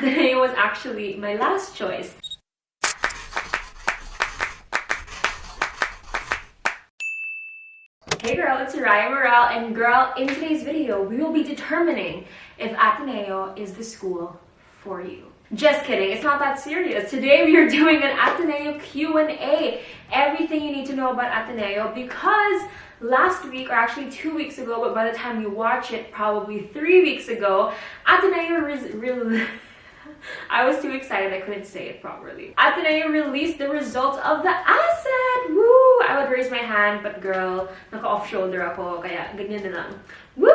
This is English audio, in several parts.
Ateneo was actually my last choice. Hey girl, it's Raya Maurelle, and girl, in today's video, we will be determining if Ateneo is the school for you. Just kidding, it's not that serious. Today we are doing an Ateneo Q&A. Everything you need to know about Ateneo, because last week, or actually 2 weeks ago, but by the time you watch it, probably 3 weeks ago, Ateneo I was too excited, I couldn't say it properly. Ateneo released the results of the ASET! Woo! I would raise my hand, but girl, naka-off-shoulder ako, kaya ganyan na lang. Woo!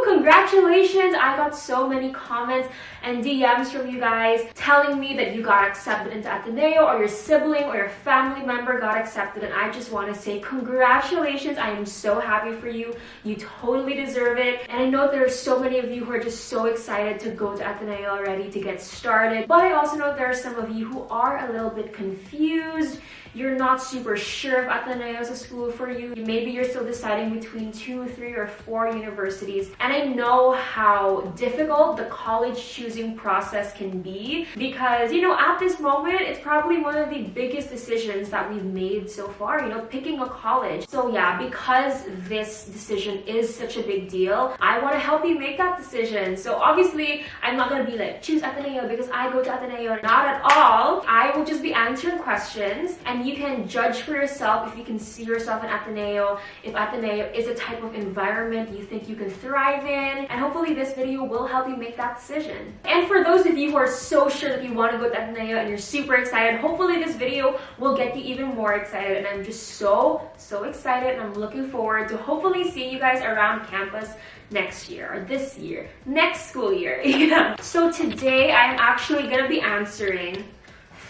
Congratulations! I got so many comments and DMs from you guys telling me that you got accepted into Ateneo, or your sibling or your family member got accepted, and I just want to say congratulations. I am so happy for you. You totally deserve it. And I know there are so many of you who are just so excited to go to Ateneo already to get started. But I also know there are some of you who are a little bit confused. You're not super sure if Ateneo is a school for you. Maybe you're still deciding between 2, 3, or 4 universities. And I know how difficult the college choosing process can be because, you know, at this moment, it's probably one of the biggest decisions that we've made so far, you know, picking a college. So yeah, because this decision is such a big deal, I want to help you make that decision. So obviously, I'm not going to be like, choose Ateneo because I go to Ateneo. Not at all. I will just be answering questions, and you can judge for yourself if you can see yourself in Ateneo, if Ateneo is a type of environment you think you can thrive in, and hopefully this video will help you make that decision. And for those of you who are so sure that you want to go to Ateneo and you're super excited, hopefully this video will get you even more excited, and I'm just so excited, and I'm looking forward to hopefully seeing you guys around campus next year, or this year, next school year. Yeah. So today I'm actually going to be answering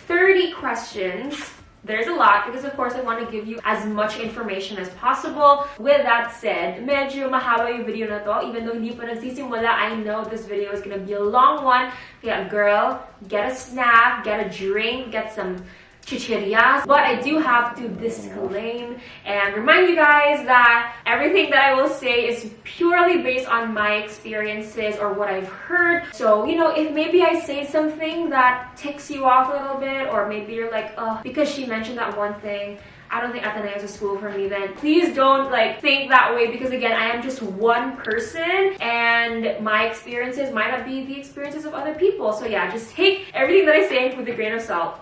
30 questions. There's a lot because of course I want to give you as much information as possible. With that said, medyo mahaba yung video na to. Even though hindi pa nagsisimula, I know this video is gonna be a long one. Kaya girl, get a snack, get a drink, get some chichirias. But I do have to disclaim and remind you guys that everything that I will say is purely based on my experiences or what I've heard. So, you know, if maybe I say something that ticks you off a little bit, or maybe you're like, oh, because she mentioned that one thing, I don't think Ateneo is a school for me, then please don't like think that way, because again, I am just one person and my experiences might not be the experiences of other people. So yeah, just take everything that I say with a grain of salt,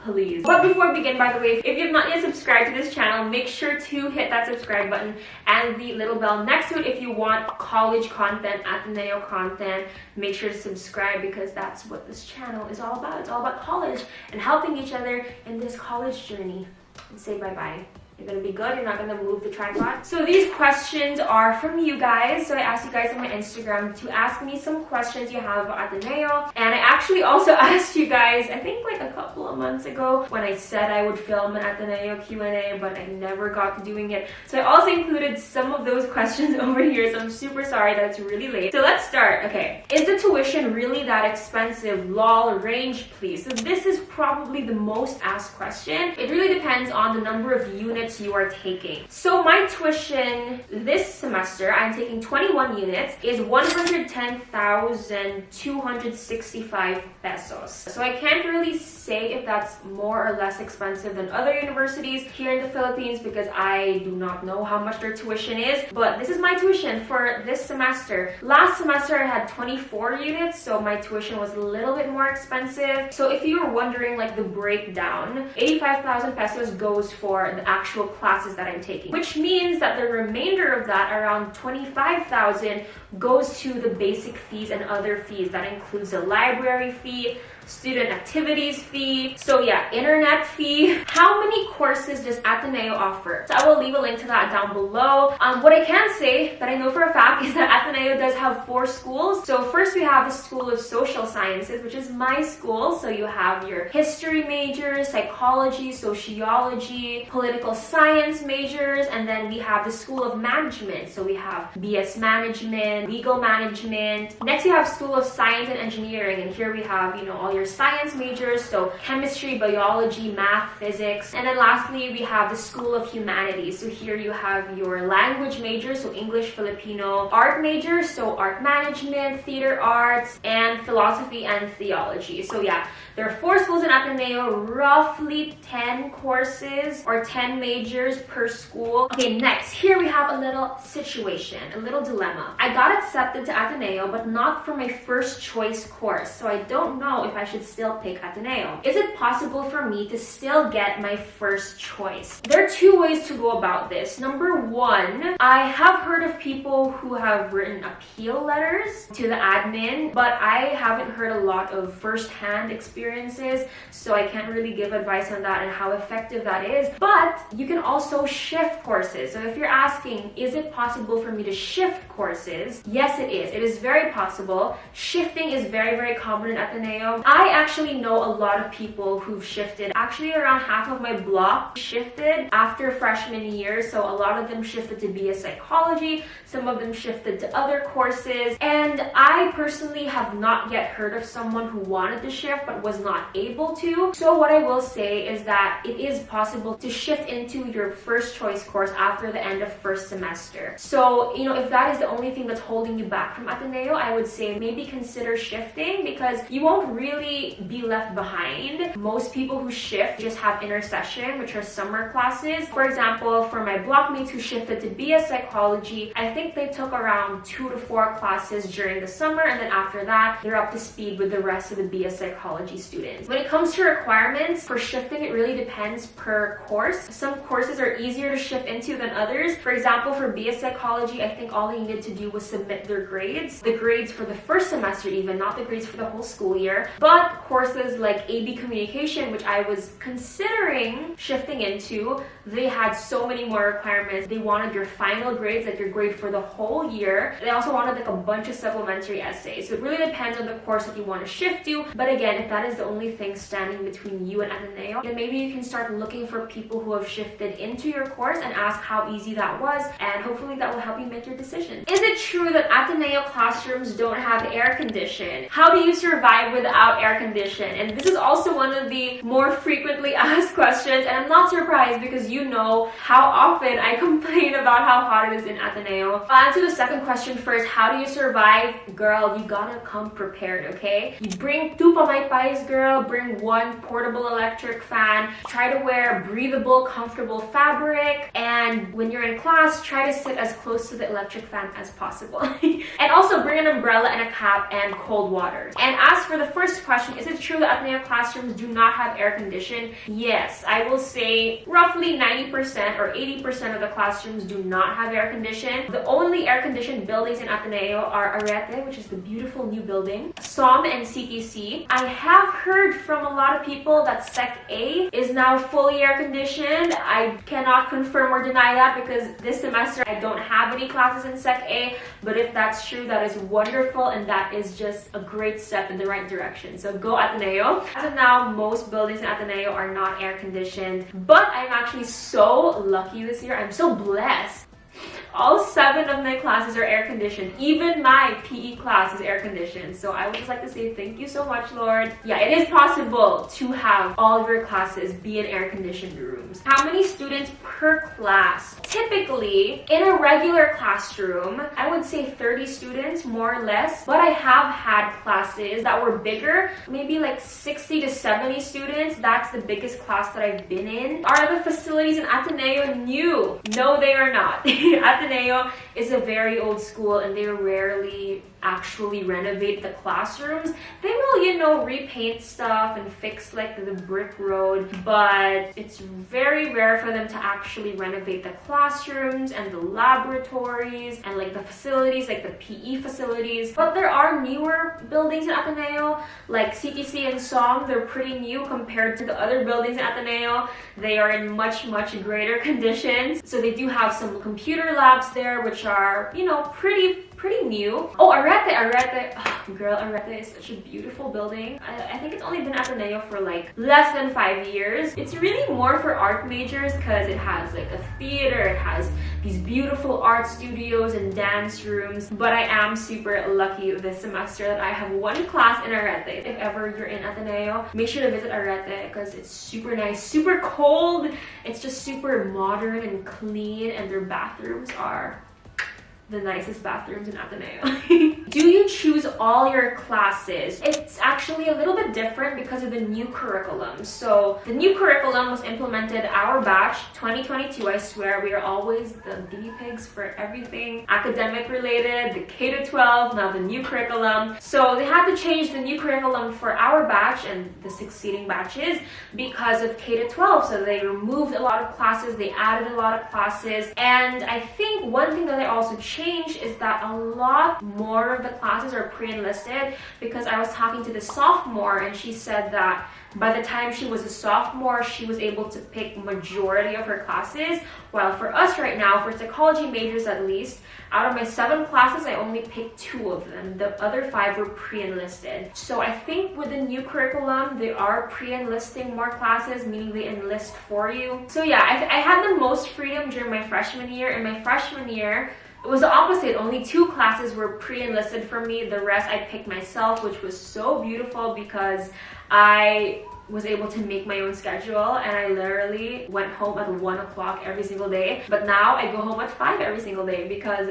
please. But before we begin, by the way, if you have not yet subscribed to this channel, make sure to hit that subscribe button and the little bell next to it if you want college content, Ateneo content. Make sure to subscribe because that's what this channel is all about. It's all about college and helping each other in this college journey. And say bye-bye. You're gonna be good, you're not gonna move the tripod. So these questions are from you guys. So I asked you guys on my Instagram to ask me some questions you have about Ateneo. And I actually also asked you guys, I think like a couple of months ago, when I said I would film an Ateneo Q&A, but I never got to doing it. So I also included some of those questions over here, so I'm super sorry that it's really late. So let's start. Okay, is the tuition really that expensive? Lol, range please. So this is probably the most asked question. It really depends on the number of units you are taking. So my tuition this semester, I'm taking 21 units, is 110,265 pesos. So I can't really say if that's more or less expensive than other universities here in the Philippines because I do not know how much their tuition is, but this is my tuition for this semester. Last semester I had 24 units, so my tuition was a little bit more expensive. So if you were wondering like the breakdown, 85,000 pesos goes for the actual classes that I'm taking, which means that the remainder of that, around 25,000, goes to the basic fees and other fees. That includes the library fee, student activities fee, so yeah, internet fee. How many courses does Ateneo offer? So I will leave a link to that down below. What I can say that I know for a fact is that Ateneo does have 4 schools. So first we have the School of Social Sciences, which is my school. So you have your history majors, psychology, sociology, political Science majors, and then we have the School of Management. So we have BS Management, Legal Management. Next we have School of Science and Engineering, and here we have, you know, all your science majors, so chemistry, biology, math, physics. And then lastly, we have the School of Humanities. So here you have your language majors, so English, Filipino, art majors, so art management, theater arts, and philosophy and theology. So yeah, there are 4 schools in Ateneo, roughly 10 courses or 10 majors per school. Okay, next, here we have a little situation, a little dilemma. I got accepted to Ateneo, but not for my first choice course, so I don't know if I should still pick Ateneo. Is it possible for me to still get my first choice? There are 2 ways to go about this. Number 1, I have heard of people who have written appeal letters to the admin, but I haven't heard a lot of first-hand experiences, so I can't really give advice on that and how effective that is. But you can also shift courses. So if you're asking, is it possible for me to shift courses? Yes, it is. It is very possible. Shifting is very, very common in Ateneo. I actually know a lot of people who've shifted. Actually, around half of my block shifted after freshman year. So a lot of them shifted to BS Psychology. Some of them shifted to other courses. And I personally have not yet heard of someone who wanted to shift but was not able to. So what I will say is that it is possible to shift into your first choice course after the end of first semester. So, you know, if that is the only thing that's holding you back from Ateneo, I would say maybe consider shifting because you won't really be left behind. Most people who shift just have intersession, which are summer classes. For example, for my blockmates who shifted to BS Psychology, I think they took around 2 to 4 classes during the summer, and then after that, they're up to speed with the rest of the BS Psychology students. When it comes to requirements for shifting, it really depends per course. Some courses are easier to shift into than others. For example, for BS Psychology, I think all they needed to do was submit their grades. The grades for the first semester even, not the grades for the whole school year. But courses like AB Communication, which I was considering shifting into, they had so many more requirements. They wanted your final grades, like your grade for the whole year. They also wanted like a bunch of supplementary essays. So it really depends on the course that you want to shift to. But again, if that is the only thing standing between you and Ateneo, then maybe you can start looking for people who have shifted into your course and ask how easy that was, and hopefully that will help you make your decision. Is it true that Ateneo classrooms don't have air condition? How do you survive without air condition? And this is also one of the more frequently asked questions, and I'm not surprised because you know how often I complain about how hot it is in Ateneo. I'll answer the second question first. How do you survive? Girl, you gotta come prepared, okay? You bring 2 pamaypais, girl. Bring 1 portable electric fan. Try to wear breathable, comfortable fabric. And when you're in class, try to sit as close to the electric fan as possible. And also bring an umbrella and a cap and cold water. And as for the first question, is it true that Ateneo classrooms do not have air condition? Yes, I will say roughly 90% or 80% of the classrooms do not have air condition. The only air-conditioned buildings in Ateneo are Arete, which is the beautiful new building, SOM and CTC. I have heard from a lot of people that Sec A is now fully air-conditioned. I cannot confirm or deny that because this semester I don't have any classes in Sec A, but if that's true, that is wonderful and that is just a great step in the right direction. So go Ateneo. As of now, most buildings in Ateneo are not air-conditioned, but I'm actually so lucky this year. I'm so blessed. All 7 of my classes are air conditioned. Even my PE class is air conditioned. So I would just like to say thank you so much, Lord. Yeah, it is possible to have all of your classes be in air conditioned rooms. How many students per class? Typically, in a regular classroom, I would say 30 students, more or less. But I have had classes that were bigger, maybe like 60 to 70 students. That's the biggest class that I've been in. Are the facilities in Ateneo new? No, they are not. Ateneo is a very old school and they rarely actually renovate the classrooms. They will, you know, repaint stuff and fix like the brick road, but it's very rare for them to actually renovate the classrooms and the laboratories and like the facilities, like the PE facilities. But there are newer buildings in Ateneo, like CTC and SOM. They're pretty new compared to the other buildings in Ateneo. They are in much greater conditions. So they do have some computer labs there, which are, you know, pretty pretty new. Oh, Arete. Oh, girl, Arete is such a beautiful building. I think it's only been Ateneo for like less than 5 years. It's really more for art majors because it has like a theater, it has these beautiful art studios and dance rooms. But I am super lucky this semester that I have one class in Arete. If ever you're in Ateneo, make sure to visit Arete because it's super nice, super cold. It's just super modern and clean, and their bathrooms are the nicest bathrooms in Ateneo. Do you choose all your classes? It's actually a little bit different because of the new curriculum. So the new curriculum was implemented our batch 2022. I swear we are always the guinea pigs for everything academic related, the K-12, now the new curriculum. So they had to change the new curriculum for our batch and the succeeding batches because of K-12. So they removed a lot of classes, they added a lot of classes, and I think one thing that they also changed is that a lot more of the classes are pre-enlisted, because I was talking to the sophomore and she said that by the time she was a sophomore, she was able to pick majority of her classes, while for us right now, for psychology majors at least, out of my 7 classes, I only picked 2 of them. The other 5 were pre-enlisted. So I think with the new curriculum, they are pre-enlisting more classes, meaning they enlist for you. So yeah, I had the most freedom during my freshman year. In my freshman year, it was the opposite. Only 2 classes were pre-enlisted for me. The rest I picked myself, which was so beautiful because I was able to make my own schedule, and I literally went home at 1 o'clock every single day. But now I go home at 5 every single day because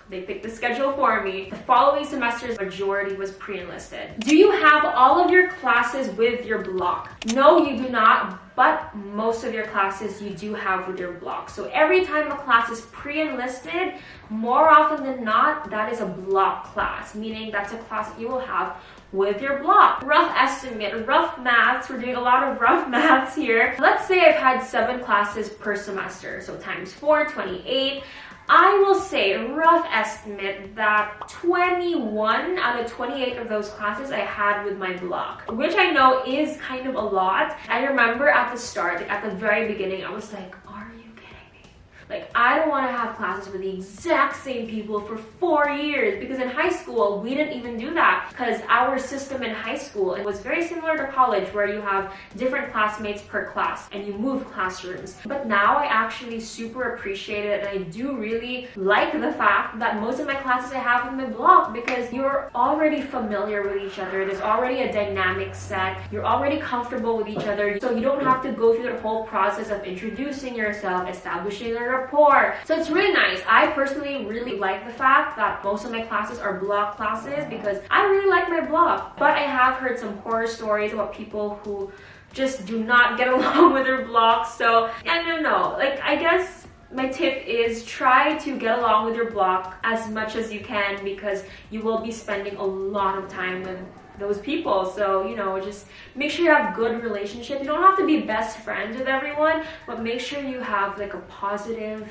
they picked the schedule for me. The following semester's majority was pre-enlisted. Do you have all of your classes with your block? No, you do not, but most of your classes you do have with your block. So every time a class is pre-enlisted, more often than not, that is a block class, meaning that's a class that you will have with your block. Rough estimate, rough maths, we're doing a lot of rough maths here. Let's say I've had 7 classes per semester, so times 4, 28. I will say, rough estimate, that 21 out of 28 of those classes I had with my block, which I know is kind of a lot. I remember at the start, like at the very beginning, I was like, are you kidding me? Like, I don't want to have classes with the exact same people for 4 years, because in high school, we didn't even do that, because our system in high school, it was very similar to college, where you have different classmates per class and you move classrooms. But now I actually super appreciate it, and I do really like the fact that most of my classes I have in my block, because you're already familiar with each other. There's already a dynamic set. You're already comfortable with each other, so you don't have to go through the whole process of introducing yourself, establishing a rapport. So it's really nice. I personally really like the fact that most of my classes are block classes because I really like my block. But I have heard some horror stories about people who just do not get along with their blocks. So I don't know. Like, I guess my tip is try to get along with your block as much as you can, because you will be spending a lot of time with those people. So, you know, just make sure you have good relationships. You don't have to be best friends with everyone, but make sure you have like a positive,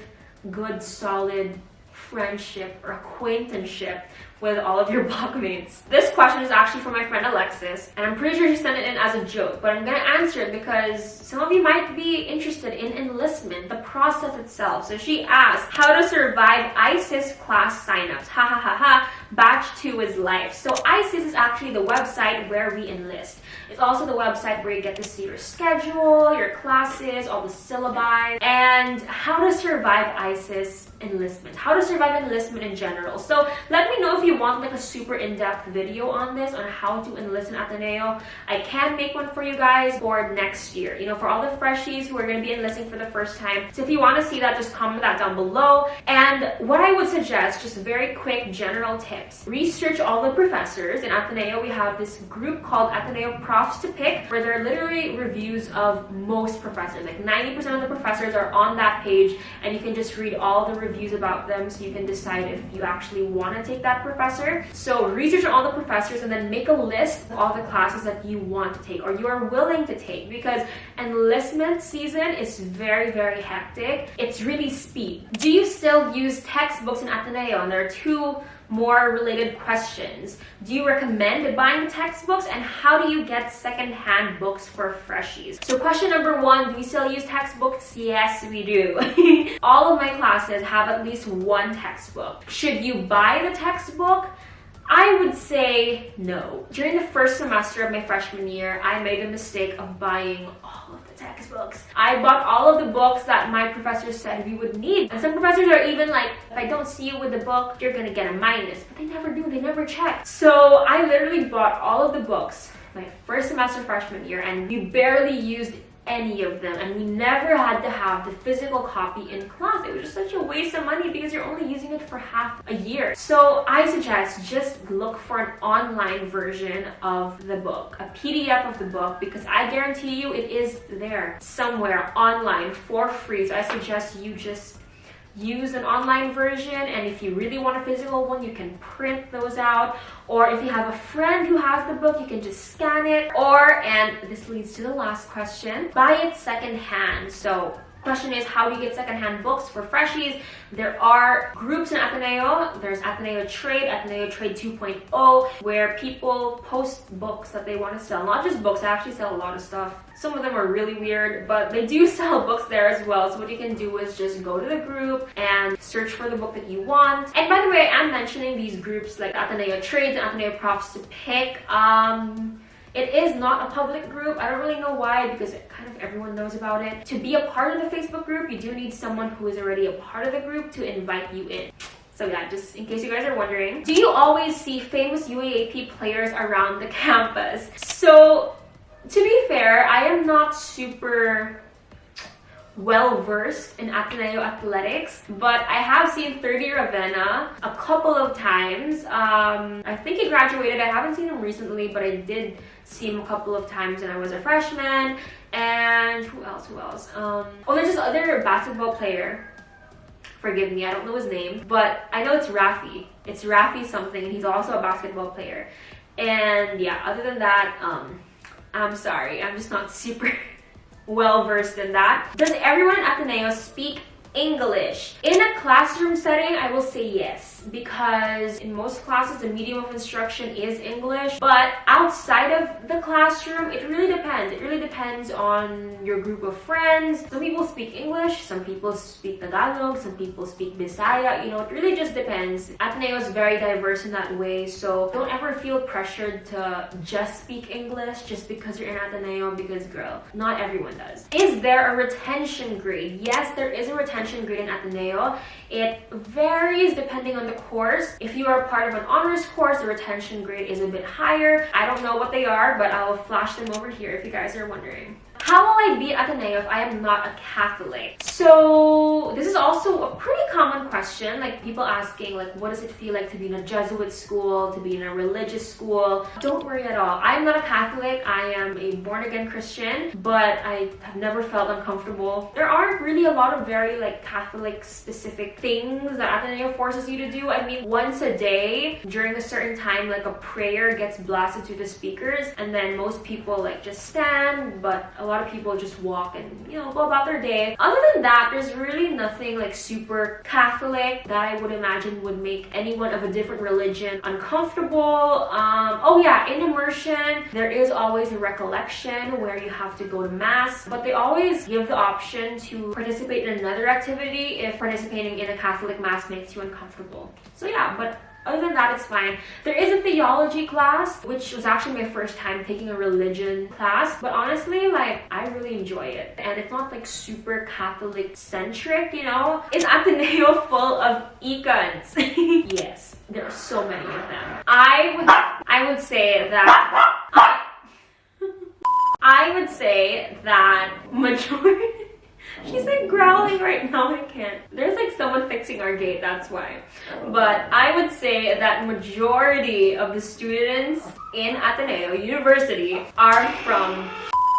good, solid friendship or acquaintanceship with all of your blockmates. This question is actually from my friend Alexis, and I'm pretty sure she sent it in as a joke, but I'm gonna answer it because some of you might be interested in enlistment, the process itself. So she asked, how to survive ISIS class signups. Ha ha ha ha. Batch 2 is life. So ISIS is actually the website where we enlist. It's also the website where you get to see your schedule, your classes, all the syllabi, and how to survive ISIS enlistment, how to survive enlistment in general. So let me know if you want like a super in-depth video on this, on how to enlist in Ateneo. I can make one for you guys for next year, you know, for all the freshies who are going to be enlisting for the first time. So if you want to see that, just comment that down below. And what I would suggest, just very quick general tips: research all the professors. In Ateneo, we have this group called Ateneo Profs to Pick, where there are literally reviews of most professors. Like 90% of the professors are on that page, and you can just read all the reviews about them, so you can decide if you actually want to take that professor. So research on all the professors and then make a list of all the classes that you want to take or you are willing to take, because enlistment season is very, very hectic. It's really speed. Do you still use textbooks in Ateneo? And there are 2 more related questions. Do you recommend buying textbooks, and how do you get second-hand books for freshies? So question number 1, do we still use textbooks? Yes, we do. All of my classes have at least one textbook. Should you buy the textbook? I would say no. During the first semester of my freshman year, I made the mistake of buying all of the textbooks. I bought all of the books that my professor said we would need. And some professors are even like, if I don't see you with the book, you're gonna get a minus. But they never do, they never check. So I literally bought all of the books my first semester freshman year, and we barely used any of them, and we never had to have the physical copy in class. It was just such a waste of money because you're only using it for half a year. So I suggest just look for an online version of the book, a PDF of the book, because I guarantee you it is there somewhere online for free. So I suggest you just use an online version, and if you really want a physical one, you can print those out, or if you have a friend who has the book, you can just scan it, or, and this leads to the last question, buy it secondhand. So question is, how do you get secondhand books for freshies? There are groups in Ateneo. There's Ateneo Trade 2.0, where people post books that they want to sell. Not just books, they actually sell a lot of stuff. Some of them are really weird, but they do sell books there as well. So what you can do is just go to the group and search for the book that you want. And by the way, I am mentioning these groups like Ateneo Trades and Ateneo Profs to pick. It is not a public group. I don't really know why, because kind of everyone knows about it. To be a part of the Facebook group, you do need someone who is already a part of the group to invite you in. So yeah, just in case you guys are wondering. Do you always see famous UAAP players around the campus? So to be fair, I am not super well versed in Ateneo athletics, but I have seen 30 Ravenna a couple of times. I think he graduated. I haven't seen him recently, but I did see him a couple of times when I was a freshman. And who else? Oh, there's this other basketball player. Forgive me, I don't know his name, but I know it's Rafi. It's Rafi something, and he's also a basketball player. And yeah, other than that, I'm sorry, I'm just not super well versed in that. Does everyone at Ateneo speak English? In a classroom setting, I will say yes, because in most classes the medium of instruction is English, but outside of the classroom it really depends. It really depends on your group of friends. Some people speak English, some people speak Tagalog, some people speak Bisaya, you know, it really just depends. Ateneo is very diverse in that way, so don't ever feel pressured to just speak English just because you're in Ateneo, because girl, not everyone does. Is there a retention grade? Yes, there is a retention grade in Ateneo. It varies depending on the course. If you are part of an honors course, the retention grade is a bit higher. I don't know what they are, but I will flash them over here if you guys are wondering. How will I be at Ateneo if I am not a Catholic? So this is also a pretty common question, like people asking like, what does it feel like to be in a Jesuit school, to be in a religious school? Don't worry at all. I'm not a Catholic. I am a born-again Christian, but I have never felt uncomfortable. There aren't really a lot of very like Catholic specific things that Ateneo forces you to do. I mean, once a day during a certain time, like a prayer gets blasted to the speakers, and then most people like just stand, but a lot of people just walk and, you know, go about their day. Other than that, there's really nothing like super Catholic that I would imagine would make anyone of a different religion uncomfortable. Oh yeah, in immersion, there is always a recollection where you have to go to mass, but they always give the option to participate in another activity if participating in a Catholic mass makes you uncomfortable. So yeah, but other than that, it's fine. There is a theology class, which was actually my first time taking a religion class, but honestly, like, I really enjoy it. And it's not like super Catholic centric, you know? Is Ateneo full of icons? Yes, there are so many of them. I would say that majority. She's like growling right now, I can't. There's like someone fixing our gate, that's why. But I would say that majority of the students in Ateneo University are from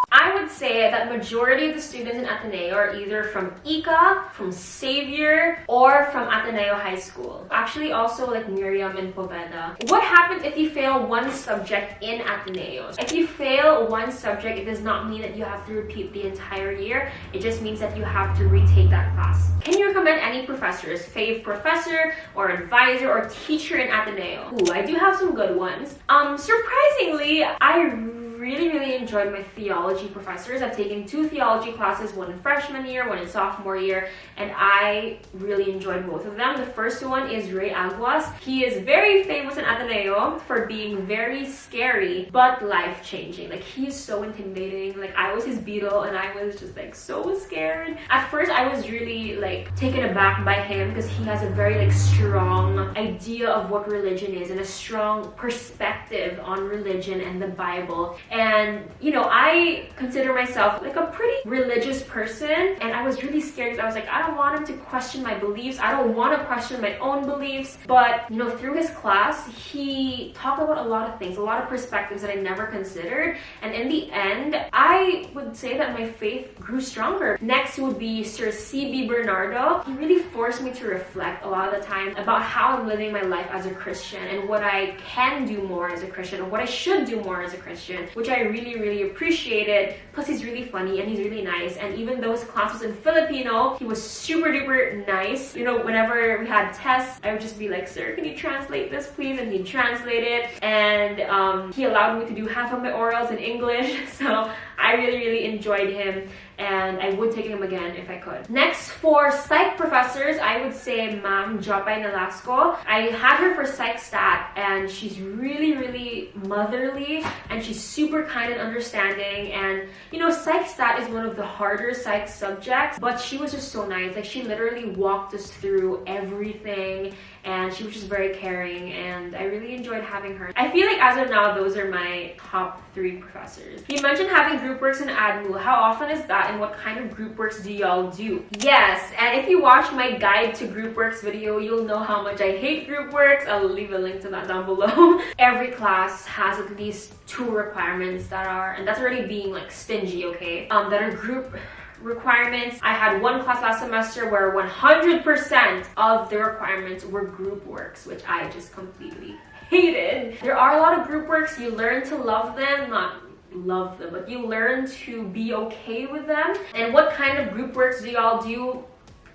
I would say that majority of the students in Ateneo are either from ICA, from Xavier, or from Ateneo High School. Actually, also like Miriam and Poveda. What happens if you fail one subject in Ateneo? If you fail one subject, it does not mean that you have to repeat the entire year. It just means that you have to retake that class. Can you recommend any professors, fave professor or advisor or teacher in Ateneo? Ooh, I do have some good ones. Surprisingly, I really enjoyed my theology professors. I've taken 2 theology classes, one in freshman year, one in sophomore year, and I really enjoyed both of them. The first one is Raya. He is very famous in Ateneo for being very scary but life-changing. Like, he is so intimidating. Like, I was his beetle and I was just like so scared. At first, I was really like taken aback by him because he has a very like strong idea of what religion is and a strong perspective on religion and the Bible. And you know, I consider myself like a pretty religious person, and I was really scared because I was like, I don't want him to question my beliefs. I don't want to question my own beliefs. But you know, through his class, he talked about a lot of things, a lot of perspectives that I never considered. And in the end, I would say that my faith grew stronger. Next would be Sir C.B. Bernardo. He really forced me to reflect a lot of the time about how I'm living my life as a Christian and what I can do more as a Christian or what I should do more as a Christian, which I really appreciated. Plus, he's really funny and he's really nice. And even though his class was in Filipino, he was super duper nice. You know, whenever we had tests, I would just be like, sir, can you translate this please? And he'd translate it. And he allowed me to do half of my orals in English. So I really enjoyed him, and I would take him again if I could. Next, for psych professors, I would say Ma'am Jopay Nalasco. I had her for psych stat, and she's really motherly, and she's super kind and understanding. And you know, psych stat is one of the harder psych subjects, but she was just so nice. Like, she literally walked us through everything, and she was just very caring, and I really enjoyed having her. I feel like as of now, those are my top 3 professors. He mentioned having group works in ADMU. How often is that, and what kind of group works do y'all do? Yes, and if you watch my guide to group works video, you'll know how much I hate group works. I'll leave a link to that down below. Every class has at least 2 requirements that are, and that's already being like stingy, okay? That are group requirements. I had one class last semester where 100% of the requirements were group works, which I just completely hated. There are a lot of group works. You learn to love them, not love them, but you learn to be okay with them. And what kind of group works do y'all do?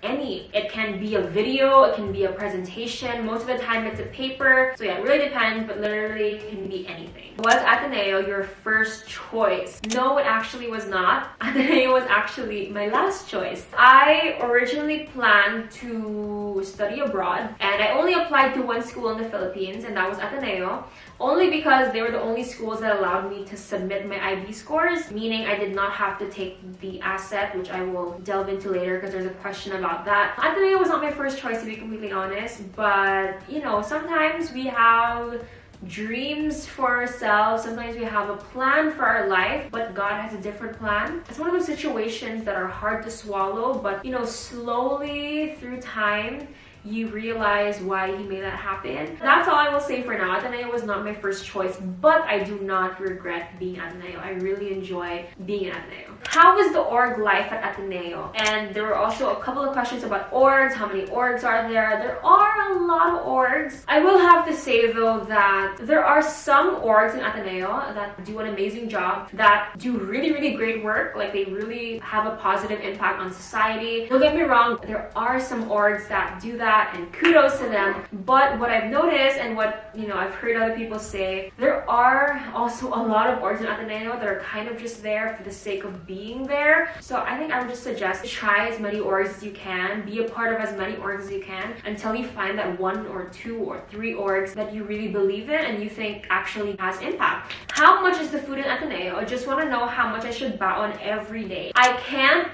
Any. It can be a video, it can be a presentation. Most of the time it's a paper. So yeah, it really depends, but literally it can be anything. Was Ateneo your first choice? No, it actually was not. Ateneo was actually my last choice. I originally planned to study abroad, and I only applied to one school in the Philippines, and that was Ateneo. Only because they were the only schools that allowed me to submit my IB scores, meaning I did not have to take the asset, which I will delve into later because there's a question about that. Ateneo was not my first choice, to be completely honest, but you know, sometimes we have dreams for ourselves, sometimes we have a plan for our life, but God has a different plan. It's one of those situations that are hard to swallow, but you know, slowly through time, you realize why he made that happen. That's all I will say for now. Ateneo was not my first choice, but I do not regret being at Ateneo. I really enjoy being at Ateneo. How was the org life at Ateneo? And there were also a couple of questions about orgs. How many orgs are there? There are a lot of orgs. I will have to say though that there are some orgs in Ateneo that do an amazing job, that do really great work. Like, they really have a positive impact on society. Don't get me wrong, there are some orgs that do that, and kudos to them. But what I've noticed, and what, you know, I've heard other people say, there are also a lot of orgs in Ateneo that are kind of just there for the sake of being there. So I think I would just suggest try as many orgs as you can, be a part of as many orgs as you can, until you find that 1 or 2 or 3 orgs that you really believe in and you think actually has impact. How much is the food in Ateneo? I just want to know how much I should baon every day. I can't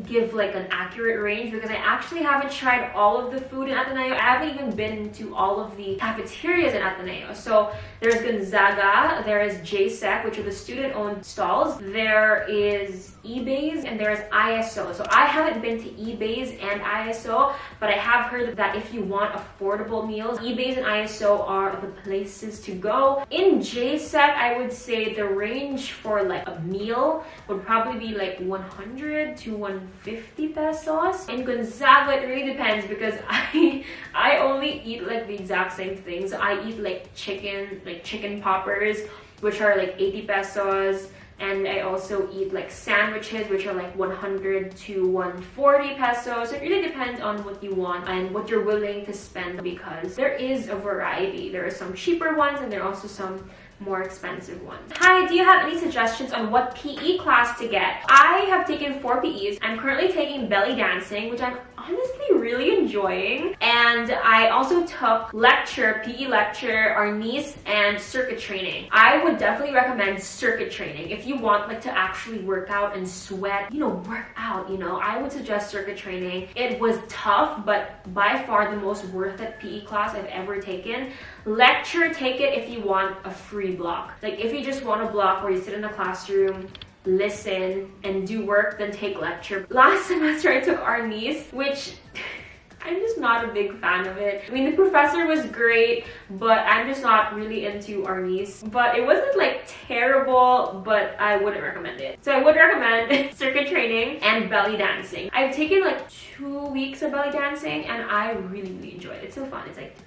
give like an accurate range because I actually haven't tried all of the food in Ateneo. I haven't even been to all of the cafeterias in Ateneo. So there's Gonzaga, there is JSEC, which are the student-owned stalls. There is eBay's and there's ISO. So I haven't been to eBay's and ISO, but I have heard that if you want affordable meals, eBay's and ISO are the places to go. In JSEC, I would say the range for like a meal would probably be like 100 to 150 pesos. In Gonzaga, it really depends because I only eat like the exact same things. So I eat like chicken poppers, which are like 80 pesos. And I also eat like sandwiches, which are like 100 to 140 pesos. So it really depends on what you want and what you're willing to spend because there is a variety. There are some cheaper ones and there are also some more expensive ones. Hi, do you have any suggestions on what PE class to get? I have taken 4 PEs. I'm currently taking belly dancing, which I'm honestly really enjoying. And I also took PE lecture, arnis, and circuit training. I would definitely recommend circuit training. If you want like to actually work out and sweat, work out, I would suggest circuit training. It was tough, but by far the most worth it PE class I've ever taken. Lecture, take it if you want a free block. Like if you just want a block where you sit in the classroom, listen, and do work, then take lecture. Last semester I took arnis, which I'm just not a big fan of it. I mean, the professor was great, but I'm just not really into arnis. But it wasn't like terrible, but I wouldn't recommend it. So I would recommend circuit training and belly dancing. I've taken like 2 weeks of belly dancing and I really enjoy it. It's so fun. It's like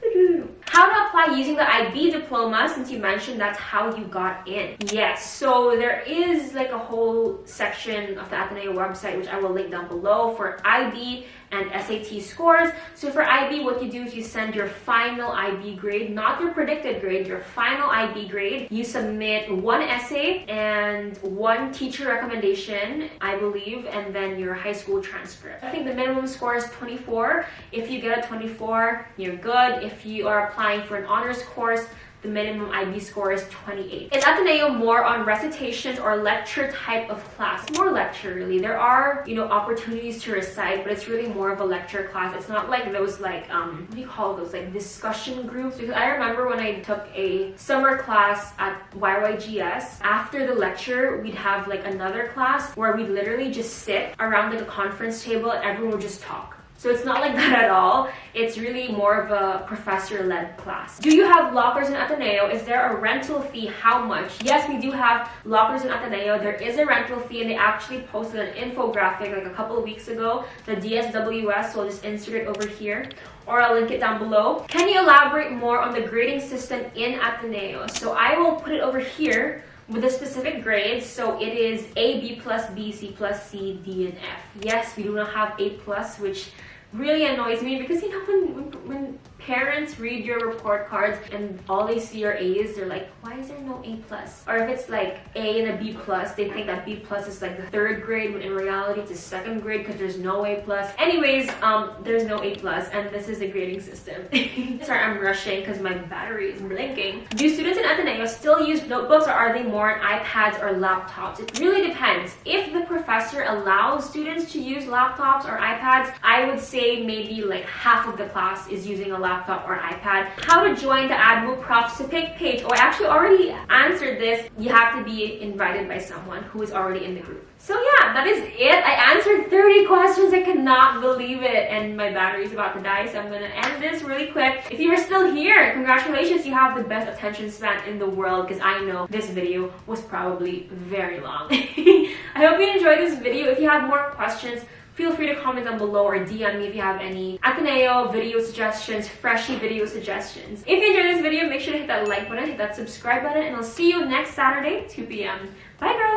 how to apply using the IB diploma, since you mentioned that's how you got in. Yes, so there is like a whole section of the Ateneo website, which I will link down below, for IB and SAT scores. So for IB, what you do is you send your final IB grade, not your predicted grade, your final IB grade. You submit 1 essay and 1 teacher recommendation, I believe, and then your high school transcript. I think the minimum score is 24. If you get a 24, you're good. If you are applying for an honors course, the minimum IB score is 28. Is Ateneo more on recitations or lecture type of class? More lecture, really. There are, opportunities to recite, but it's really more of a lecture class. It's not like those what do you call those? Like discussion groups. Because I remember when I took a summer class at YYGS, after the lecture, we'd have like another class where we'd literally just sit around like a conference table and everyone would just talk. So it's not like that at all. It's really more of a professor-led class. Do you have lockers in Ateneo? Is there a rental fee? How much? Yes, we do have lockers in Ateneo. There is a rental fee and they actually posted an infographic like a couple of weeks ago, the DSWS, so I'll just insert it over here or I'll link it down below. Can you elaborate more on the grading system in Ateneo? So I will put it over here with the specific grades. So it is A, B plus B, C plus C, D, and F. Yes, we do not have A plus, which really annoys me because when parents read your report cards and all they see are A's, they're like, why is there no A plus? Or if it's like A and a B plus, they think that B plus is like the 3rd grade, when in reality it's the 2nd grade because there's no A plus. Anyways, there's no A plus and this is the grading system. Sorry, I'm rushing because my battery is blinking. Do students in Ateneo still use notebooks or are they more on iPads or laptops? It really depends. If the professor allows students to use laptops or iPads, I would say maybe like half of the class is using a laptop or iPad. How to join the AdMove Profs to Pick page? Oh, I actually already answered this. You have to be invited by someone who is already in the group. So yeah, that is it. I answered 30 questions. I cannot believe it. And my battery's about to die, so I'm gonna end this really quick. If you are still here, congratulations. You have the best attention span in the world because I know this video was probably very long. I hope you enjoyed this video. If you have more questions, feel free to comment down below or DM me if you have any Ateneo video suggestions, freshie video suggestions. If you enjoyed this video, make sure to hit that like button, hit that subscribe button, and I'll see you next Saturday, 2 p.m. Bye, girls!